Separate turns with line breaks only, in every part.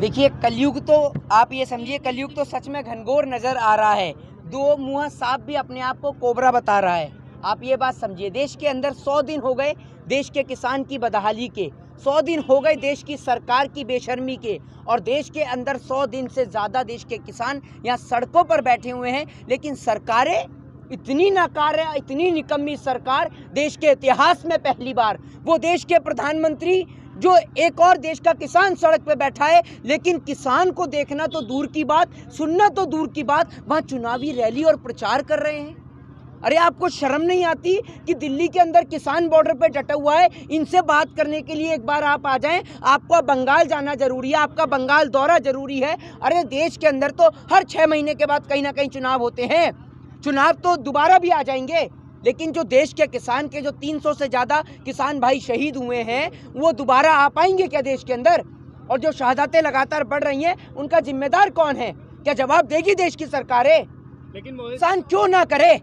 देखिए कलयुग तो आप ये समझिए, कलयुग तो सच में घनघोर नजर आ रहा है। दो मुंह सांप भी अपने आप को कोबरा बता रहा है। आप ये बात समझिए, देश के अंदर 100 दिन हो गए देश के किसान की बदहाली के, 100 दिन हो गए देश की सरकार की बेशर्मी के, और देश के अंदर 100 दिन से ज़्यादा देश के किसान यहाँ सड़कों पर बैठे हुए हैं। लेकिन सरकारें इतनी नाकार है, इतनी निकम्मी सरकार, देश के इतिहास में पहली बार वो देश के प्रधानमंत्री जो एक और देश का किसान सड़क पे बैठा है, लेकिन किसान को देखना तो दूर की बात, सुनना तो दूर की बात, वहाँ चुनावी रैली और प्रचार कर रहे हैं। अरे आपको शर्म नहीं आती कि दिल्ली के अंदर किसान बॉर्डर पे डटा हुआ है, इनसे बात करने के लिए एक बार आप आ जाएं। आपको बंगाल जाना जरूरी है, आपका बंगाल दौरा जरूरी है। अरे देश के अंदर तो हर 6 महीने के बाद कहीं ना कहीं चुनाव होते हैं, चुनाव तो दोबारा भी आ जाएंगे, लेकिन जो देश के किसान के जो 300 से ज़्यादा किसान भाई शहीद हुए हैं, वो दोबारा आ पाएंगे क्या देश के अंदर? और जो शहादतें लगातार बढ़ रही हैं, उनका जिम्मेदार कौन है? क्या जवाब देगी देश की सरकारें? लेकिन किसान क्यों ना करे?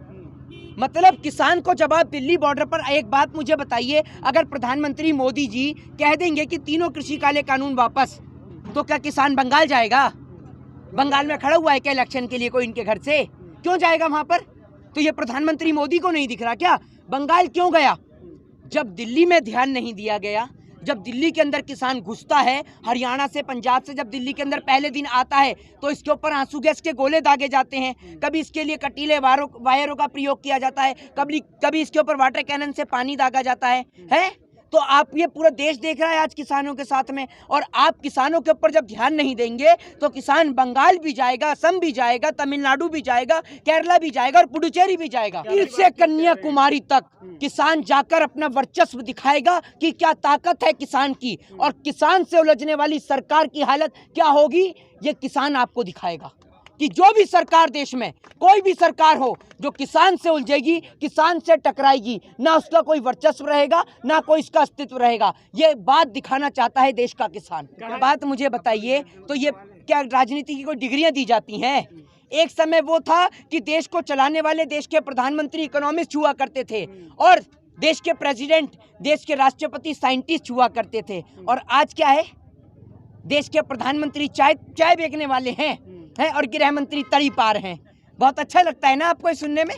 मतलब किसान को जवाब दिल्ली बॉर्डर पर। एक बात मुझे बताइए, अगर प्रधानमंत्री मोदी जी कह देंगे कि तीनों कृषि काले कानून वापस, तो क्या किसान बंगाल जाएगा? बंगाल में खड़ा हुआ है क्या इलेक्शन के लिए कोई इनके घर से? क्यों जाएगा वहां पर? तो ये प्रधानमंत्री मोदी को नहीं दिख रहा क्या? बंगाल क्यों गया? जब दिल्ली में ध्यान नहीं दिया गया, जब दिल्ली के अंदर किसान घुसता है, हरियाणा से पंजाब से जब दिल्ली के अंदर पहले दिन आता है, तो इसके ऊपर आंसू गैस के गोले दागे जाते हैं, कभी इसके लिए कटीले वायरों का प्रयोग किया जाता है, कभी इसके ऊपर वाटर कैनन से पानी दागा जाता है? तो आप ये पूरा देश देख रहा है आज किसानों के साथ में, और आप किसानों के ऊपर जब ध्यान नहीं देंगे तो किसान बंगाल भी जाएगा, असम भी जाएगा, तमिलनाडु भी जाएगा, केरला भी जाएगा और पुडुचेरी भी जाएगा। से कन्याकुमारी तक किसान जाकर अपना वर्चस्व दिखाएगा कि क्या ताकत है किसान की, और किसान से उलझने वाली सरकार की हालत क्या होगी, ये किसान आपको दिखाएगा। कि जो भी सरकार देश में, कोई भी सरकार हो, जो किसान से उलझेगी, किसान से टकराएगी, ना उसका कोई वर्चस्व रहेगा, ना कोई इसका अस्तित्व रहेगा। ये बात दिखाना चाहता है देश का किसान। बात मुझे बताइए, तो ये क्या राजनीति की कोई डिग्रियां दी जाती हैं? एक समय वो था कि देश को चलाने वाले देश के प्रधानमंत्री इकोनॉमिस्ट हुआ करते थे, और देश के प्रेसिडेंट, देश के राष्ट्रपति साइंटिस्ट हुआ करते थे। और आज क्या है? देश के प्रधानमंत्री चाय बेचने वाले हैं और गृह मंत्री तड़ी पार हैं। बहुत अच्छा लगता है ना आपको सुनने में?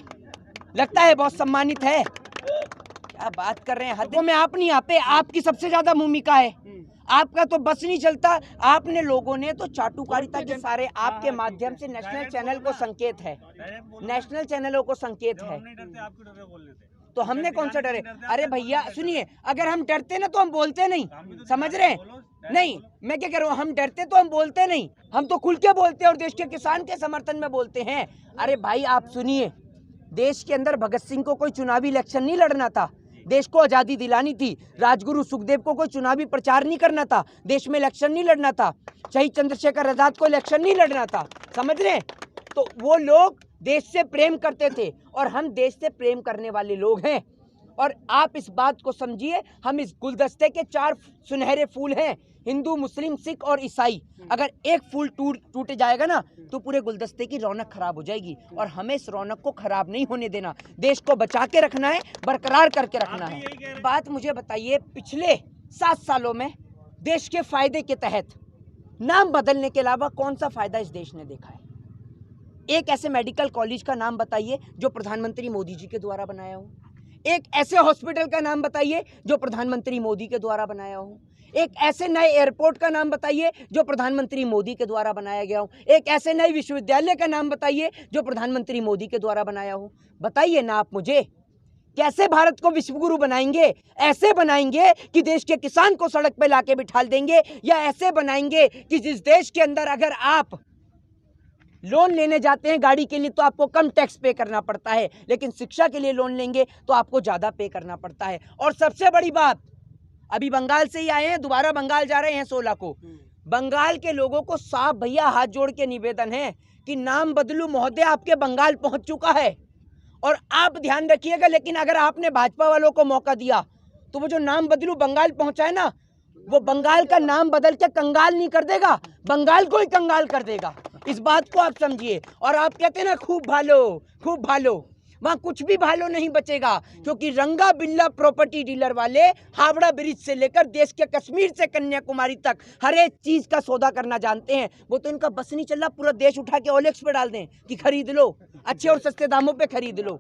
लगता है बहुत सम्मानित है। क्या बात कर रहे हैं, हदों में आप नहीं आते। आपकी सबसे ज्यादा भूमिका है, आपका तो बस नहीं चलता। आपने लोगों ने तो चाटुकारिता के सारे आपके माध्यम से नेशनल चैनल को संकेत है, नेशनल चैनलों को संकेत है, तो हमने कौन सा डरे? अरे भैया सुनिए, अगर हम डरते ना तो हम बोलते नहीं, समझ रहे हैं? नहीं, मैं क्या कह रहा हूँ, हम डरते तो हम बोलते नहीं, हम तो खुल के बोलते हैं और देश के किसान के समर्थन में बोलते हैं। अरे भाई आप सुनिए, देश के अंदर भगत सिंह को कोई चुनावी इलेक्शन नहीं लड़ना था, देश को आज़ादी दिलानी थी। राजगुरु सुखदेव को कोई चुनावी प्रचार नहीं करना था, देश में इलेक्शन नहीं लड़ना था। शहीद चंद्रशेखर आजाद को इलेक्शन नहीं लड़ना था, समझ रहे हैं? तो वो लोग देश से प्रेम करते थे, और हम देश से प्रेम करने वाले लोग हैं। और आप इस बात को समझिए, हम इस गुलदस्ते के 4 सुनहरे फूल हैं, हिंदू, मुस्लिम, सिख और ईसाई। अगर एक फूल टूट जाएगा ना, तो पूरे गुलदस्ते की रौनक खराब हो जाएगी, और हमें इस रौनक को खराब नहीं होने देना। देश को बचा के रखना है, बरकरार करके रखना है। बात मुझे बताइए, पिछले 7 सालों में देश के फायदे के तहत नाम बदलने के अलावा कौन सा फायदा इस देश ने देखा है? एक ऐसे मेडिकल कॉलेज का नाम बताइए जो प्रधानमंत्री मोदी जी के द्वारा बनाया हो। एक ऐसे हॉस्पिटल का नाम बताइए जो प्रधानमंत्री मोदी के द्वारा बनाया हो। एक ऐसे नए एयरपोर्ट का नाम बताइए जो प्रधानमंत्री मोदी के द्वारा बनाया गया हो। एक ऐसे नए विश्वविद्यालय का नाम बताइए जो प्रधानमंत्री मोदी के द्वारा बनाया हो। बताइए ना आप मुझे, कैसे भारत को विश्वगुरु बनाएंगे? ऐसे बनाएंगे कि देश के किसान को सड़क पे लाके बिठा देंगे, या ऐसे बनाएंगे कि जिस देश के अंदर अगर आप लोन लेने जाते हैं गाड़ी के लिए तो आपको कम टैक्स पे करना पड़ता है, लेकिन शिक्षा के लिए लोन लेंगे तो आपको ज़्यादा पे करना पड़ता है। और सबसे बड़ी बात, अभी बंगाल से ही आए हैं, दोबारा बंगाल जा रहे हैं 16 को। बंगाल के लोगों को साफ भैया हाथ जोड़ के निवेदन है कि नाम बदलू महोदय, आपके बंगाल पहुंच चुका है, और आप ध्यान रखिएगा। लेकिन अगर आपने भाजपा वालों को मौका दिया तो वो जो नाम बदलू बंगाल पहुंचा है ना, वो बंगाल का नाम बदल के कंगाल नहीं कर देगा, बंगाल को ही कंगाल कर देगा। इस बात को आप समझिए। और आप कहते हैं ना खूब भालो, खूब भालो, वहां कुछ भी भालो नहीं बचेगा, क्योंकि रंगा बिल्ला प्रॉपर्टी डीलर वाले हावड़ा ब्रिज से लेकर देश के कश्मीर से कन्याकुमारी तक हर एक चीज का सौदा करना जानते हैं। वो तो इनका बस नहीं चल रहा, पूरा देश उठा के ओलेक्स पे डाल दें कि खरीद लो, अच्छे और सस्ते दामों पे खरीद लो।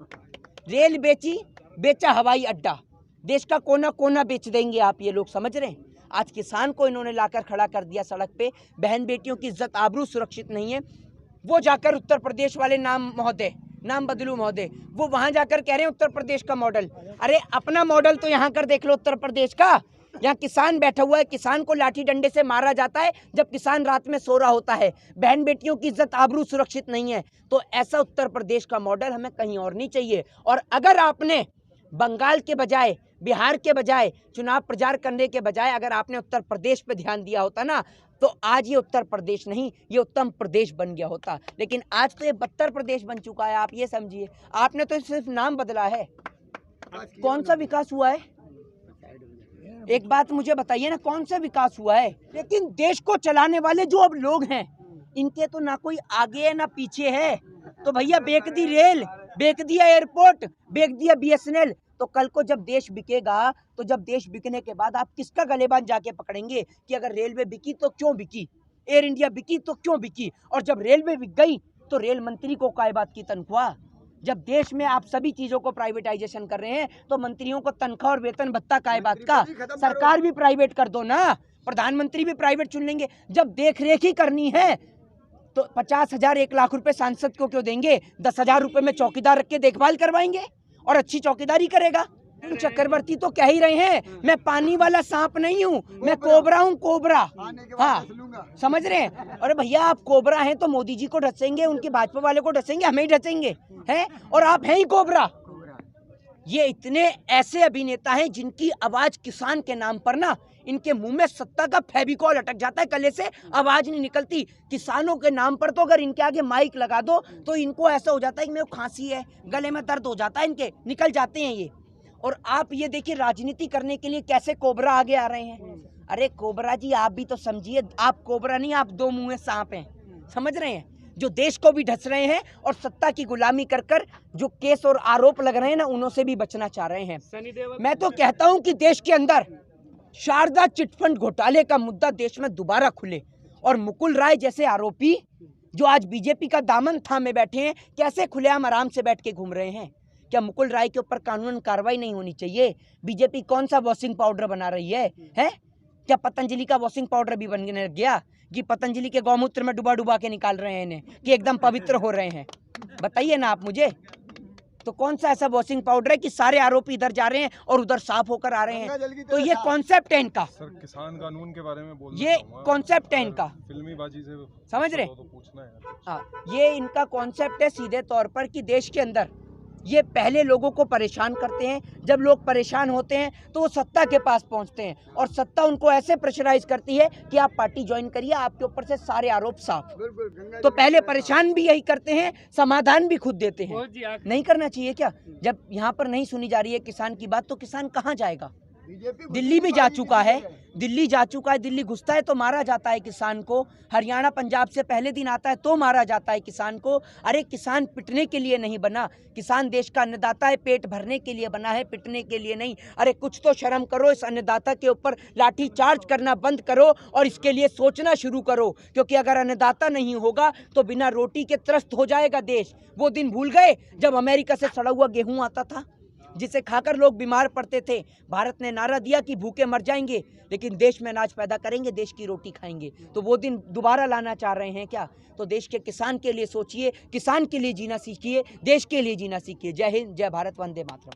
रेल बेचा हवाई अड्डा, देश का कोना कोना बेच देंगे आप, ये लोग समझ रहे हैं। आज किसान को इन्होंने लाकर खड़ा कर दिया सड़क पे, बहन बेटियों की इज्जत आबरू सुरक्षित नहीं है। वो जाकर उत्तर प्रदेश वाले नाम बदलू महोदय, वो वहां जाकर कह रहे हैं उत्तर प्रदेश का मॉडल। अरे अपना मॉडल तो यहाँ कर देख लो उत्तर प्रदेश का। यहाँ किसान बैठा हुआ है, किसान को लाठी डंडे से मारा जाता है जब किसान रात में सो रहा होता है, बहन बेटियों की इज्जत आबरू सुरक्षित नहीं है। तो ऐसा उत्तर प्रदेश का मॉडल हमें कहीं और नहीं चाहिए। और अगर आपने बंगाल के बजाय, बिहार के बजाय, चुनाव प्रचार करने के बजाय अगर आपने उत्तर प्रदेश पे ध्यान दिया होता ना, तो आज ये उत्तर प्रदेश नहीं, ये उत्तम प्रदेश बन गया होता। लेकिन आज तो ये बदतर प्रदेश बन चुका है, आप ये समझिए। आपने तो सिर्फ नाम बदला है, कौन सा विकास हुआ है? एक बात मुझे बताइए ना, कौन सा विकास हुआ है? लेकिन देश को चलाने वाले जो अब लोग हैं, इनके तो ना कोई आगे है ना पीछे है। तो भैया बेच दी रेल, बेच दिया एयरपोर्ट, बेच दिया BSNL। तो कल को जब देश बिकेगा, तो जब देश बिकने के बाद आप किसका गलेबान जाके पकड़ेंगे कि अगर रेलवे बिकी तो क्यों बिकी, एयर इंडिया बिकी तो क्यों बिकी? और जब रेलवे बिक गई तो रेल मंत्री को काय बात की तनख्वाह? जब देश में आप सभी चीजों को प्राइवेटाइजेशन कर रहे हैं तो मंत्रियों को तनख्वाह और वेतन भत्ता काय बात का? सरकार भी प्राइवेट कर दो ना, प्रधानमंत्री भी प्राइवेट चुन लेंगे। जब देख रेख ही करनी है तो 50,000 1 लाख रुपए सांसद को क्यों देंगे? 10,000 रुपए में चौकीदार रख के देखभाल करवाएंगे और अच्छी चौकीदारी करेगा। चक्रवर्ती तो कह ही रहे हैं, मैं पानी वाला सांप नहीं हूँ, मैं कोबरा हूँ, कोबरा। हाँ, समझ रहे हैं? अरे भैया आप कोबरा हैं तो मोदी जी को ढसेंगे, उनके भाजपा वाले को ढसेंगे, हमें ही ढसेंगे हैं, और आप हैं ही कोबरा। ये इतने ऐसे अभिनेता हैं जिनकी आवाज किसान के नाम पर ना, इनके मुंह में सत्ता का फेविकॉल अटक जाता है, कले से आवाज नहीं निकलती। किसानों के नाम पर तो अगर इनके आगे माइक लगा दो तो इनको ऐसा हो जाता है कि मेरे को खांसी है, गले में दर्द हो जाता है, इनके निकल जाते हैं ये। और आप ये देखिए राजनीति करने के लिए कैसे कोबरा आगे आ रहे हैं। अरे कोबरा जी आप भी तो समझिए, आप कोबरा नहीं, आप 2 मुंहे सांप हैं, समझ रहे हैं? जो देश को भी ढस रहे हैं और सत्ता की गुलामी कर कर जो केस और आरोप लग रहे हैं ना, उन्हों से भी बचना चाह रहे हैं। मैं तो कहता हूं कि देश के अंदर शारदा चिटफंड घोटाले का मुद्दा देश में दोबारा खुले और मुकुल राय जैसे आरोपी जो आज बीजेपी का दामन थामे बैठे हैं, कैसे खुलेआम आराम से बैठ के घूम रहे हैं। क्या मुकुल राय के ऊपर कानूनन कार्रवाई नहीं होनी चाहिए? बीजेपी कौन सा वॉशिंग पाउडर बना रही है? क्या पतंजलि का वॉशिंग पाउडर भी बनने लग गया कि पतंजलि के गौमूत्र में डुबा के निकाल रहे हैं इन्हें कि एकदम पवित्र हो रहे हैं? बताइए ना आप मुझे। तो कौन सा ऐसा वॉशिंग पाउडर है कि सारे आरोपी इधर जा रहे हैं और उधर साफ होकर आ रहे हैं? तो ये कॉन्सेप्ट है इनका।
सर किसान कानून के बारे में बोलना
ये कॉन्सेप्ट है इनका,
फिल्मीबाजी से
समझ रहे?
तो पूछना है।
हाँ, ये इनका कॉन्सेप्ट है सीधे तौर पर कि देश के अंदर ये पहले लोगों को परेशान करते हैं, जब लोग परेशान होते हैं तो वो सत्ता के पास पहुंचते हैं और सत्ता उनको ऐसे प्रेशराइज करती है कि आप पार्टी ज्वाइन करिए, आपके ऊपर से सारे आरोप साफ। तो पहले परेशान भी यही करते हैं, समाधान भी खुद देते हैं। नहीं करना चाहिए क्या? जब यहाँ पर नहीं सुनी जा रही है किसान की बात तो किसान कहाँ जाएगा? दिल्ली भी जा चुका है, दिल्ली घुसता है तो मारा जाता है किसान को, हरियाणा पंजाब से पहले दिन आता है तो मारा जाता है किसान को। अरे किसान पिटने के लिए नहीं बना, किसान देश का अन्नदाता है, पेट भरने के लिए बना है, पिटने के लिए नहीं। अरे कुछ तो शर्म करो, इस अन्नदाता के ऊपर लाठी चार्ज करना बंद करो और इसके लिए सोचना शुरू करो, क्योंकि अगर अन्नदाता नहीं होगा तो बिना रोटी के त्रस्त हो जाएगा देश। वो दिन भूल गए जब अमेरिका से सड़ा हुआ गेहूं आता था जिसे खाकर लोग बीमार पड़ते थे? भारत ने नारा दिया कि भूखे मर जाएंगे लेकिन देश में अनाज पैदा करेंगे, देश की रोटी खाएंगे। तो वो दिन दोबारा लाना चाह रहे हैं क्या? तो देश के किसान के लिए सोचिए, किसान के लिए जीना सीखिए, देश के लिए जीना सीखिए। जय हिंद, जय भारत, वंदे मातरम।